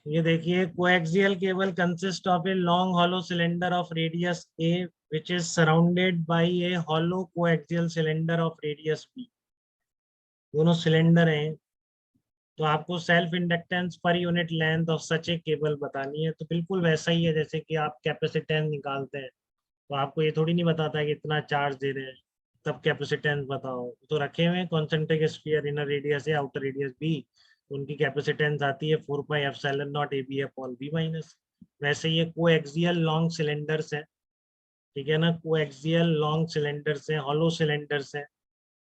ये देखिए, coaxial cable consist of a long hollow cylinder of radius a which is surrounded by a hollow coaxial cylinder of radius b. दोनों cylinder हैं, तो आपको self inductance per unit length of such a cable बतानी है। तो बिल्कुल वैसा ही है जैसे कि आप कैपेसिटेंस निकालते हैं, तो आपको ये थोड़ी नहीं बताता है कि इतना चार्ज दे रहे हैं तब कैपेसिटेंस बताओ। तो रखे हुए हैं कॉन्सेंट्रिक स्फीयर इनर रेडियस या आउटर रेडियस बी, उनकी कैपेसिटेंस आती है 4 pi epsilon naught a b upon b minus. वैसे ये कोएक्सियल लॉन्ग सिलेंडर्स है, ठीक है ना, कोएक्सियल लॉन्ग सिलेंडर्स हैं, हॉलो सिलेंडर्स हैं।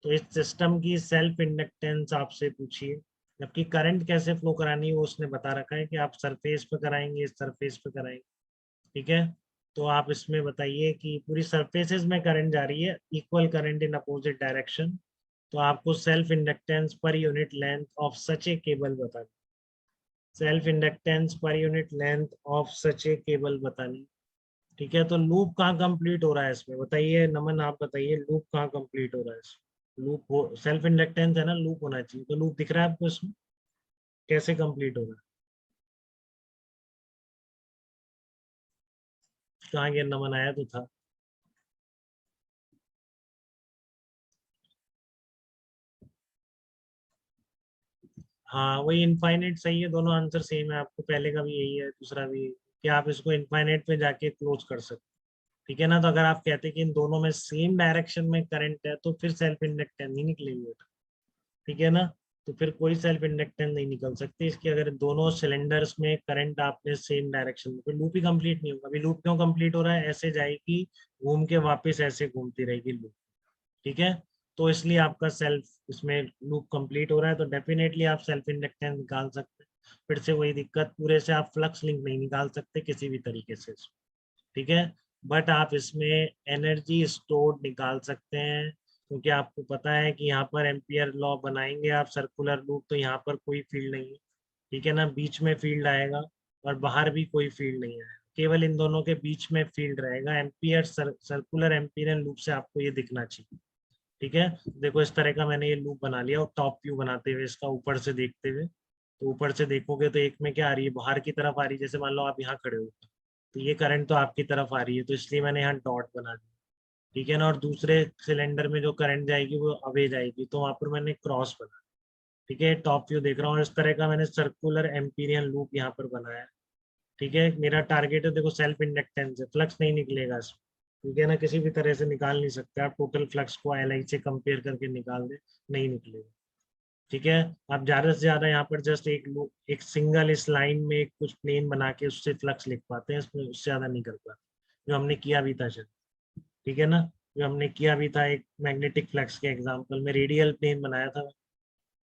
तो इस सिस्टम की सेल्फ इंडक्टेंस आपसे पूछिए, जबकि करंट कैसे फ्लो करानी है वो उसने बता रखा है कि आप सरफेस पे कराएंगे, इस सरफेस पे कराएंगे, ठीक है। तो आप इसमें बताइए कि पूरी सरफेसेस में करंट जा रही है, equal current in opposite direction. तो आपको self inductance per unit length of such a cable बतानी, self inductance per unit length of such a cable बतानी, ठीक है। तो लूप कहाँ कंप्लीट हो रहा है इसमें बताइए, नमन आप बताइए, लूप कहाँ कंप्लीट हो रहा है इसमें? लूप हो, सेल्फ इंडक्टेंस है ना, लूप होना चाहिए, तो लूप दिख रहा है आपको इसमें? कैसे कंप्लीट हो रहा है? कहाँ गया नमन, आया तो था। हाँ वही इनफाइनाइट सही है, दोनों आंसर सेम है, आपको पहले का भी यही है, दूसरा भी यही है, कि आप इसको इनफाइनाइट पे जाके क्लोज कर सकते, ठीक है ना। तो अगर आप कहते कि इन दोनों में सेम डायरेक्शन में करंट है तो फिर सेल्फ इंडक्टेंस नहीं निकलेगी बेटा, ठीक है ना। तो फिर कोई सेल्फ इंडक्टेंस नहीं निकल सकती इसकी, अगर दोनों सिलेंडर्स में करंट आपने सेम डायरेक्शन में, फिर लूप ही कंप्लीट नहीं होगा। अभी लूप क्यों कंप्लीट हो रहा है, ऐसे जाएगी घूम के वापस ऐसे घूमती रहेगी लूप, ठीक है। तो इसलिए आपका सेल्फ इसमें लूप कंप्लीट हो रहा है, तो डेफिनेटली आप सेल्फ इंडक्टेंस निकाल सकते हैं। फिर से वही दिक्कत, पूरे से आप फ्लक्स लिंक नहीं निकाल सकते किसी भी तरीके से, ठीक है। बट आप इसमें एनर्जी स्टोर्ड निकाल सकते हैं, क्योंकि आपको पता है कि यहाँ पर एम्पियर लॉ बनाएंगे आप सर्कुलर लूप, तो यहाँ पर कोई फील्ड नहीं है, ठीक है ना, बीच में फील्ड आएगा और बाहर भी कोई फील्ड नहीं आएगा, केवल इन दोनों के बीच में फील्ड रहेगा। एम्पियर सर्कुलर एम्पियरन लूप से आपको ये दिखना चाहिए, ठीक है। देखो इस तरह का मैंने ये लूप बना लिया, और टॉप व्यू बनाते हुए इसका ऊपर से देखते हुए, तो ऊपर से देखोगे तो एक में क्या आ रही है, बाहर की तरफ आ रही है, जैसे मान लो आप यहाँ खड़े हो तो ये करंट तो आपकी तरफ आ रही है, तो इसलिए मैंने यहाँ डॉट बना दिया, ठीक है ना। और दूसरे सिलेंडर में जो करंट जाएगी वो अवे जाएगी, तो वहां पर मैंने क्रॉस बना, ठीक है। टॉप व्यू देख रहा हूँ, इस तरह का मैंने सर्कुलर एम्पीरियन लूप यहाँ पर बनाया, ठीक है। मेरा टारगेट है, देखो सेल्फ इंडक्टेंस है, फ्लक्स नहीं निकलेगा इसमें, ठीक है ना, किसी भी तरह से निकाल नहीं सकते आप टोटल फ्लक्स को एल आई से कंपेयर करके निकाल दे, नहीं निकलेगा, ठीक है। आप ज्यादा से ज्यादा यहाँ पर जस्ट एक सिंगल इस लाइन में एक कुछ प्लेन बना के उससे फ्लक्स लिख पाते हैं, इसमें उससे ज्यादा नहीं कर पाते, जो हमने किया भी था शायद, ठीक है ना। जो हमने किया भी था एक मैग्नेटिक फ्लक्स के एग्जांपल में, रेडियल प्लेन बनाया था,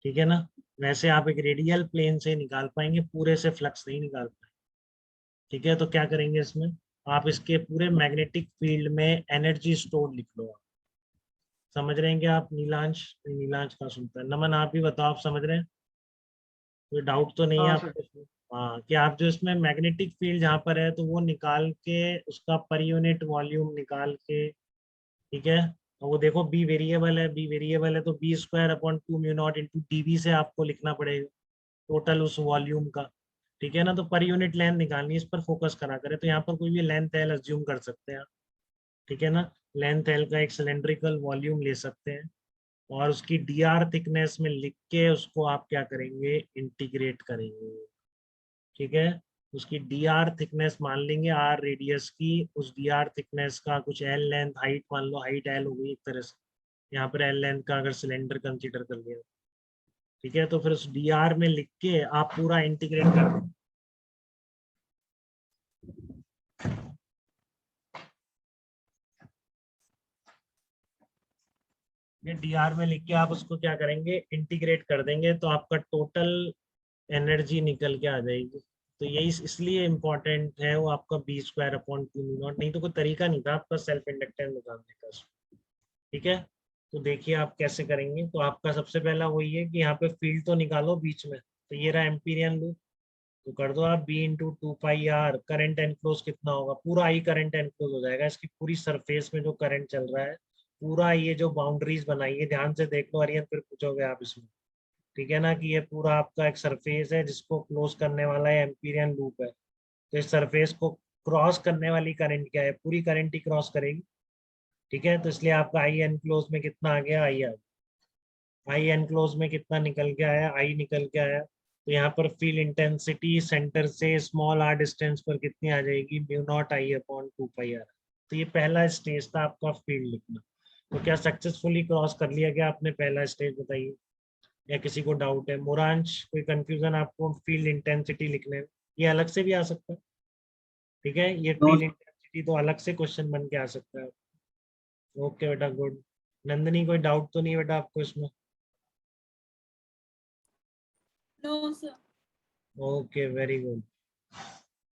ठीक है ना। वैसे आप एक रेडियल प्लेन से निकाल पाएंगे, पूरे से फ्लक्स नहीं निकाल पाएंगे, ठीक है। तो क्या करेंगे इसमें, आप इसके पूरे मैग्नेटिक फील्ड में एनर्जी स्टोर लिख लो। आप समझ रहे हैं क्या आप? नीलांश नहीं, नीलांश का सुनता है, नमन आप भी बताओ, आप समझ रहे हैं? कोई डाउट तो नहीं है हाँ सर। आपको इसमें? हाँ, कि आप जो इसमें मैग्नेटिक फील्ड जहाँ पर है तो वो निकाल के उसका पर यूनिट वॉल्यूम निकाल के, ठीक है। और वो देखो बी वेरिएबल है, बी वेरिएबल है तो B square upon 2 mu naught into d से आपको लिखना पड़ेगा टोटल उस वॉल्यूम का, ठीक है ना। तो पर यूनिट लेंथ निकालनी है, इस पर फोकस करा करें, तो यहाँ पर कोई भी लेंथ एल अज्यूम कर सकते हैं आप, ठीक है ना। लेंथ एल का एक सिलेंड्रिकल वॉल्यूम ले सकते हैं, और उसकी डी आर थिकनेस में लिख के उसको आप क्या करेंगे, इंटीग्रेट करेंगे, ठीक है। उसकी डी आर थिकनेस मान लेंगे आर रेडियस की, उस डी आर थिकनेस का कुछ एल लेंथ हाइट मान लो, हाइट एल हो गई एक तरह से, यहाँ पर एल लेंथ का अगर सिलेंडर कंसीडर कर लिया, ठीक है। तो फिर उस डी आर में लिख के आप पूरा इंटीग्रेट कर दें, ये डी आर में लिख के आप उसको क्या करेंगे, इंटीग्रेट कर देंगे, तो आपका टोटल एनर्जी निकल के आ जाएगी। तो यही इसलिए इम्पोर्टेंट है वो आपका b square upon 2 mu naught, नहीं तो कोई तरीका नहीं था आपका सेल्फ इंडक्टेंस निकालने का, ठीक है। तो देखिए आप कैसे करेंगे, तो आपका सबसे पहला वही है कि यहाँ पे फील्ड तो निकालो बीच में, तो ये रहा एम्पीरियन लूप, तो कर दो आप b into 2 pi r, current enclose कितना होगा, पूरा ही करंट एनक्लोज हो जाएगा, इसकी पूरी सरफेस में जो करंट चल रहा है, पूरा ये जो बाउंड्रीज बनाई है ध्यान से देख लो अरियन, फिर पूछोगे आप इसमें, ठीक है ना, कि ये पूरा आपका एक सरफेस है जिसको क्लोज करने वाला है एम्पीरियन लूप है। तो इस सरफेस को क्रॉस करने वाली करंट क्या है, पूरी करंट ही क्रॉस करेगी। ठीक है, तो इसलिए आपका आई एनक्लोज में कितना आ गया, आई एनक्लोज में कितना निकल के आया, आई निकल के आया। तो यहाँ पर फील्ड इंटेंसिटी सेंटर से स्मॉल आर डिस्टेंस पर कितनी आ जाएगी, mu naught I upon 2 pi r. तो ये पहला स्टेज था आपका फील्ड लिखना। तो क्या सक्सेसफुली क्रॉस कर लिया गया आपने पहला स्टेज, बताइए, या किसी को डाउट है? मोरांश, कोई कंफ्यूजन आपको फील्ड इंटेंसिटी लिखने में? ये अलग से भी आ सकता है, ठीक है, ये नो फील्ड इंटेंसिटी तो अलग से क्वेश्चन बन के आ सकता है। ओके बेटा, गुड। नंदनी, कोई डाउट तो नहीं बेटा आपको इसमें? No sir. Okay, very good.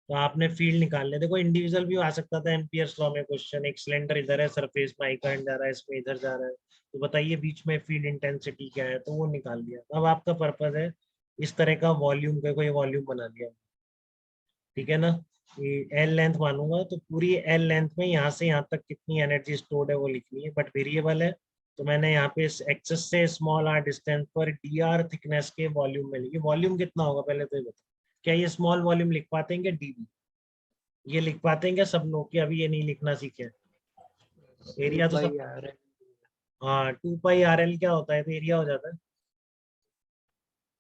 तो आपने फील्ड निकाल लिया। देखो इंडिविजुअल भी आ सकता था एम्पियर्स लॉ में क्वेश्चन, एक सिलेंडर इधर है, सरफेस में आई करंट जा रहा है, इसमें इधर जा रहा है, तो बताइए बीच में फील्ड इंटेंसिटी क्या है, तो वो निकाल लिया। अब आपका पर्पज है इस तरह का वॉल्यूम का कोई वॉल्यूम बना लिया, ठीक है ना। ये एल लेंथ मानूंगा तो पूरी एल लेंथ में यहाँ से यहाँ तक कितनी एनर्जी स्टोर्ड है वो लिखनी है, बट वेरिएबल है। तो मैंने यहाँ पे एक्सेस से स्मॉल आर डिस्टेंस पर डी आर थिकनेस के वॉल्यूम में लिखी। वॉल्यूम कितना होगा पहले तो ये बताओ, क्या ये स्मॉल वॉल्यूम लिख पाते हैं क्या, डीबी? ये लिख पाते हैं क्या सब लोग, कि अभी ये नहीं लिखना सीखे? एरिया तो सब, हाँ 2 पाई आर एल क्या होता है, तो एरिया हो जाता है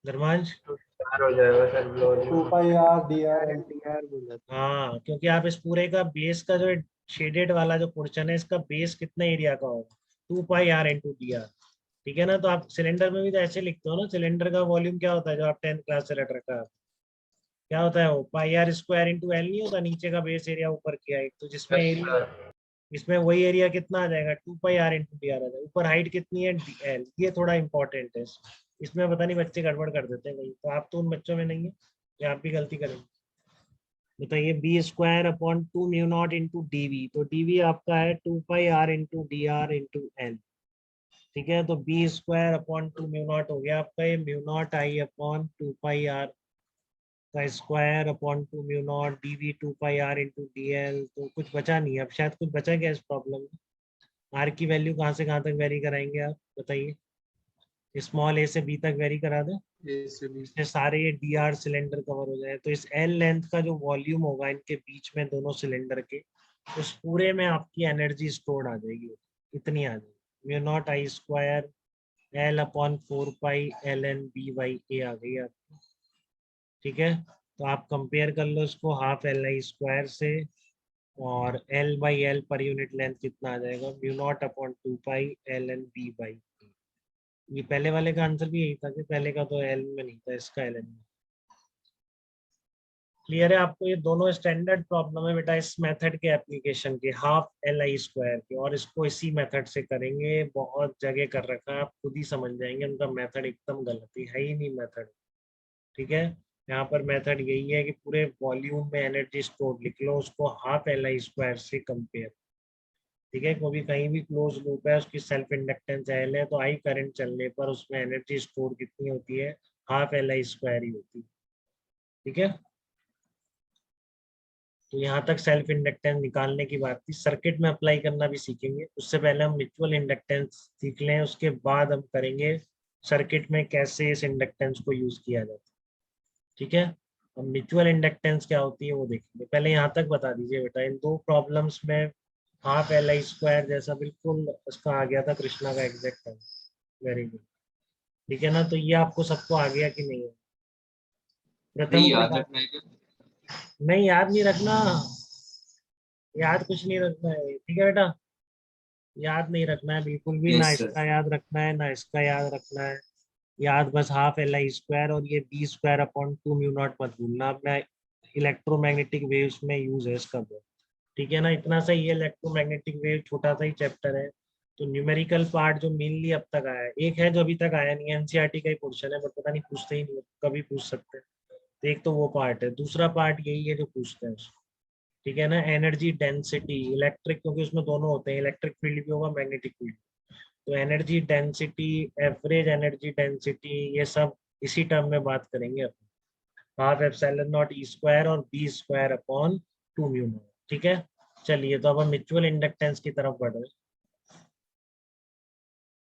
धर्मांश। हो जाएगा sir, 2 pi R D R बोला। हाँ, क्योंकि आप इस पूरे का बेस का जो शेडेड वाला जो पोर्शन है इसका बेस कितना एरिया का होगा, 2 pi R into D are. ठीक है ना, तो आप सिलेंडर में भी तो ऐसे लिखते हो ना, सिलेंडर का वॉल्यूम क्या होता है जो आप 10th क्लास से रट रखा है, क्या होता है वो, पाई आर स्क्वायर इंटू एल नहीं होता, नीचे का बेस एरिया ऊपर की हाइट, तो जिसमें एरिया, इसमें वही एरिया कितना आ जाएगा, 2 pi R into D are आ जाएगा। ऊपर हाइट कितनी है, एल। ये थोड़ा इंपॉर्टेंट है, इसमें पता नहीं बच्चे गड़बड़ कर देते हैं कहीं, तो आप तो उन बच्चों में नहीं है, या आप भी गलती करेंगे। बताइए, B square upon 2 mu naught into D V, तो डी वी आपका है 2 pi R into D R into L. ठीक है, तो B square upon 2 mu naught हो गया आपका ये mu naught I upon 2 pi R का square upon 2 mu naught D V 2 pi R into D L. तो कुछ बचा नहीं है अब, शायद कुछ बचा क्या इस प्रॉब्लम में? आर की वैल्यू कहाँ से कहाँ तक वेरी कराएंगे आप, बताइए? स्मॉल ए से बी तक वेरी करा दें, इससे सारे ये डी आर सिलेंडर कवर हो जाए। तो इस एल लेंथ का जो वॉल्यूम होगा इनके बीच में दोनों सिलेंडर के, उस पूरे में आपकी एनर्जी स्टोर्ड आ जाएगी, इतनी आ जाएगी, म्यू नॉट आई स्क्वायर एल अपॉन 4 पाई ln b/a आ गई आपकी। ठीक है, तो आप कंपेयर कर लो इसको हाफ एल आई स्क्वायर से, और L/L पर यूनिट लेंथ कितना आ जाएगा, म्यू नॉट अपॉन 2 पाई ln b/a। ये पहले वाले का आंसर भी यही था, कि पहले का तो एल में नहीं था, इसका एल में। क्लियर है आपको? ये दोनों स्टैंडर्ड प्रॉब्लम है बेटा इस मेथड के एप्लीकेशन के, हाफ एल आई स्क्वायर के, और इसको इसी मेथड से करेंगे। बहुत जगह कर रखा है, आप खुद ही समझ जाएंगे, उनका मेथड एकदम गलत है ही नहीं मेथड। ठीक है, यहाँ पर मेथड यही है कि पूरे वॉल्यूम में एनर्जी स्टोर लिख लो, उसको हाफ एल आई स्क्वायर से कंपेयर। ठीक है, क्योंकि कहीं भी क्लोज लूप है, उसकी सेल्फ इंडक्टेंस एल है, तो आई करंट चलने पर उसमें एनर्जी स्टोर कितनी होती है, हाफ एल आई स्क्वायर ही होती है। ठीक है, तो यहाँ तक सेल्फ इंडक्टेंस निकालने की बात थी। सर्किट में अप्लाई करना भी सीखेंगे, उससे पहले हम म्यूचुअल इंडक्टेंस सीख लें, उसके बाद हम करेंगे सर्किट में कैसे इस इंडक्टेंस को यूज किया जाता है। ठीक है, अब म्यूचुअल इंडक्टेंस क्या होती है वो देखेंगे। पहले यहाँ तक बता दीजिए बेटा, इन दो प्रॉब्लम्स में हाफ एल आई स्क्वायर जैसा बिल्कुल उसका आ गया था कृष्णा का एग्जैक्ट है। वेरी गुड, ठीक है ना, तो ये आपको सबको आ गया कि नहीं है? प्रथम नहीं, याद नहीं रखना, याद कुछ नहीं रखना है, ठीक है बेटा, याद नहीं रखना है बिल्कुल भी, ना इसका याद रखना है ना इसका याद रखना है। याद बस हाफ एल आई स्क्वायर और ये b square upon 2 mu naught मत भूलना। अपना इलेक्ट्रोमैग्नेटिक वेव्स में यूज है इसका वो, ठीक है ना, इतना सा ही इलेक्ट्रोमैग्नेटिक वेव, छोटा सा ही चैप्टर है। तो न्यूमेरिकल पार्ट जो मेनली अब तक आया है, एक है जो अभी तक आया नहीं, एनसीईआरटी का ही पोर्शन है, बट पता नहीं पूछते ही नहीं, कभी पूछ सकते हैं। तो एक तो वो पार्ट है, दूसरा पार्ट यही है जो पूछते हैं। ठीक है ना, एनर्जी डेंसिटी इलेक्ट्रिक, क्योंकि उसमें दोनों होते हैं, इलेक्ट्रिक फील्ड भी होगा मैग्नेटिक फील्ड। तो energy density, average energy density, ये सब इसी टर्म में बात करेंगे अपन, half epsilon naught E square और B square upon 2 mu naught. ठीक है, चलिए तो अब हम म्यूचुअल इंडक्टेंस की तरफ बढ़ रहे हैं।